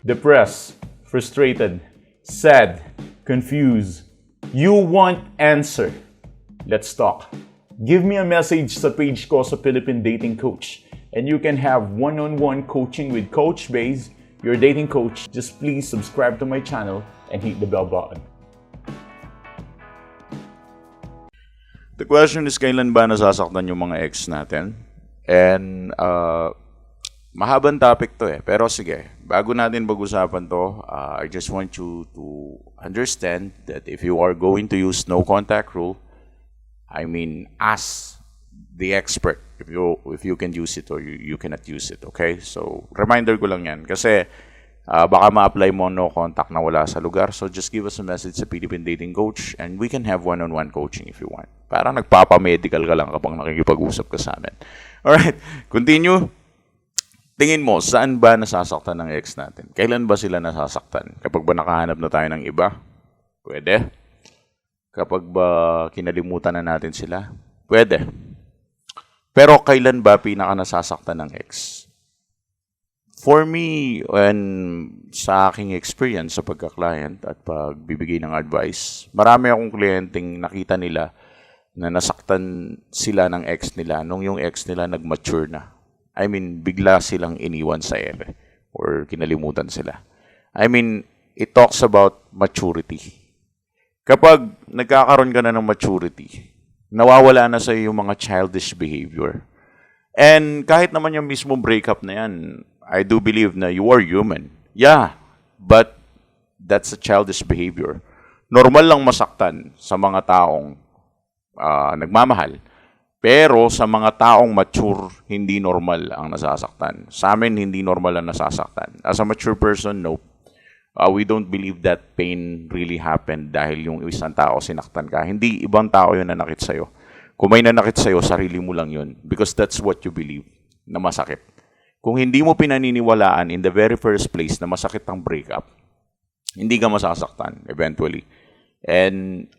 depressed, frustrated, sad, confused. You want answer. Let's talk. Give me a message sa page ko sa Philippine Dating Coach and you can have one-on-one coaching with Coach Baze, your dating coach. Just please subscribe to my channel and hit the bell button. The question is, kailan ba nasasaktan yung mga ex natin? And mahabang topic to Pero sige, bago natin pag-usapan to, I just want you to understand that if you are going to use no contact rule, I mean, ask the expert if you can use it or you cannot use it, okay? So, reminder ko lang yan. Kasi baka ma-apply mo no contact na wala sa lugar. So, just give us a message sa Philippine Dating Coach and we can have one-on-one coaching if you want. Parang nagpapa-medical ka lang kapag nakikipag-usap ka sa amin. Alright, continue. Tingin mo, saan ba nasasaktan ng ex natin? Kailan ba sila nasasaktan? Kapag ba nakahanap na tayo ng iba? Pwede. Kapag ba kinalimutan na natin sila? Pwede. Pero kailan ba pinaka nasasaktan ng ex? For me, sa aking experience sa pagka-client at pagbibigay ng advice, marami akong kliyenteng nakita nila na nasaktan sila ng ex nila nung yung ex nila nag-mature na. I mean, bigla silang iniwan sa ere or kinalimutan sila. I mean, it talks about maturity. Kapag nagkakaroon ka na ng maturity, nawawala na sa iyo yung mga childish behavior. And kahit naman yung mismo breakup na yan, I do believe na you are human. Yeah, but that's a childish behavior. Normal lang masaktan sa mga taong nagmamahal. Pero sa mga taong mature, hindi normal ang nasasaktan. Sa amin, hindi normal ang nasasaktan. As a mature person, nope. We don't believe that pain really happened dahil yung isang tao sinaktan ka. Hindi ibang tao yun nanakit sa'yo. Kung may nanakit sa'yo, sarili mo lang yun. Because that's what you believe, na masakit. Kung hindi mo pinaniniwalaan in the very first place na masakit ang breakup, hindi ka masasaktan eventually. And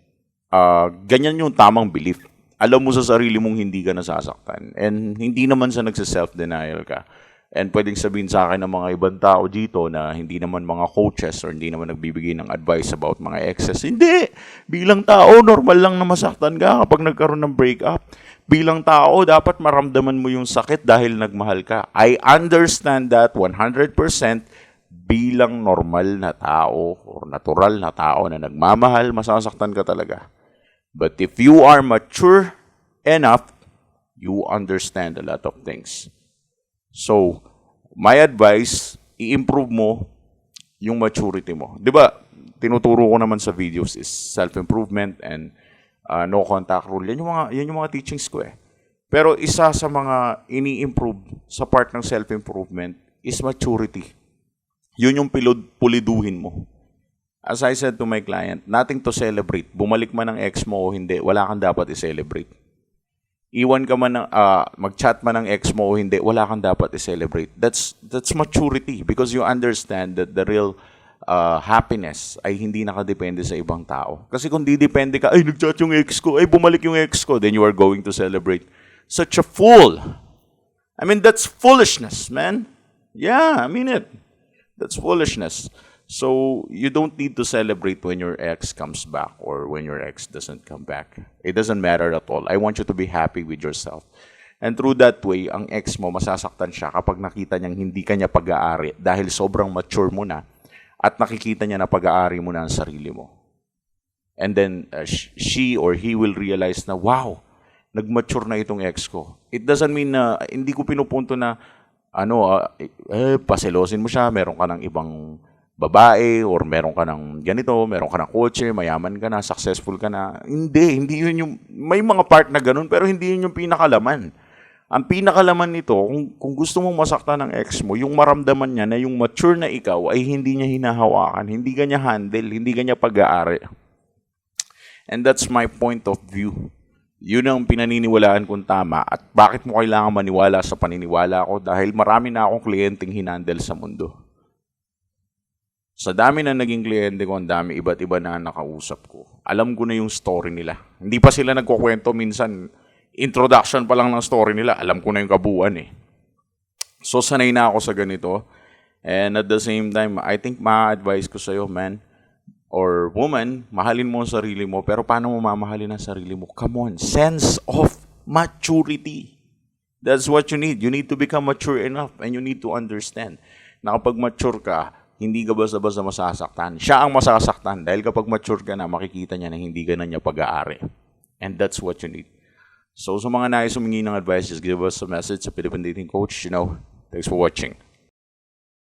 ganyan yung tamang belief. Alam mo sa sarili mong hindi ka nasasaktan. And hindi naman sa nagsa-self-denial ka. And pwedeng sabihin sa akin ng mga ibang tao dito na hindi naman mga coaches or hindi naman nagbibigay ng advice about mga exes. Hindi! Bilang tao, normal lang na masaktan ka kapag nagkaroon ng breakup. Bilang tao, dapat maramdaman mo yung sakit dahil nagmahal ka. I understand that 100% bilang normal na tao or natural na tao na nagmamahal, masasaktan ka talaga. But if you are mature enough, you understand a lot of things. So, my advice, i-improve mo yung maturity mo. Di ba, tinuturo ko naman sa videos is self-improvement and no contact rule. Yan yung mga teachings ko Pero isa sa mga ini-improve sa part ng self-improvement is maturity. Yun yung puliduhin mo. As I said to my client, nothing to celebrate. Bumalik man ng ex mo o hindi, wala kang dapat i-celebrate. Iwan ka man ng, mag-chat man ng ex mo o hindi, wala kang dapat i-celebrate. That's maturity because you understand that the real happiness ay hindi nakadepende sa ibang tao. Kasi kung didepende ka, ay nag-chat yung ex ko, ay bumalik yung ex ko, then you are going to celebrate. Such a fool. I mean, that's foolishness, man. Yeah, I mean it. That's foolishness. So, you don't need to celebrate when your ex comes back or when your ex doesn't come back. It doesn't matter at all. I want you to be happy with yourself. And through that way, ang ex mo, masasaktan siya kapag nakita niyang hindi ka niya pag-aari dahil sobrang mature mo na at nakikita niya na pag-aari mo na ang sarili mo. And then, she or he will realize na, wow, nag-mature na itong ex ko. It doesn't mean na, hindi ko pinupunto na, paselosin mo siya, meron ka ng ibang babae, or meron ka ng ganito, meron ka ng kotse, mayaman ka na, successful ka na. Hindi yun yung, may mga part na ganun, pero hindi yun yung pinakalaman. Ang pinakalaman nito, kung gusto mong masaktan ng ex mo, yung maramdaman niya na yung mature na ikaw ay hindi niya hinahawakan, hindi ka niya handle, hindi ka niya pag-aari. And that's my point of view. Yun ang pinaniniwalaan kong tama at bakit mo kailangan maniwala sa paniniwala ko dahil marami na akong kliyenteng hinandle sa mundo. Sa dami na naging kliyente ko, ang dami iba't iba na nakausap ko. Alam ko na yung story nila. Hindi pa sila nagkukwento minsan, introduction pa lang ng story nila, alam ko na yung kabuuan So sanay na ako sa ganito. And at the same time, I think ma-advise ko sa'yo, man, or woman, mahalin mo ang sarili mo, pero paano mo mamahalin ang sarili mo? Come on, sense of maturity. That's what you need. You need to become mature enough and you need to understand na kapag mature ka, hindi ka basta-basta masasaktan. Siya ang masasaktan dahil kapag mature ka na, makikita niya na hindi ka na niya pag-aari. And that's what you need. So sa mga nais humingi ng advice, just give us a message sa Philippine Dating Coach. Thanks for watching.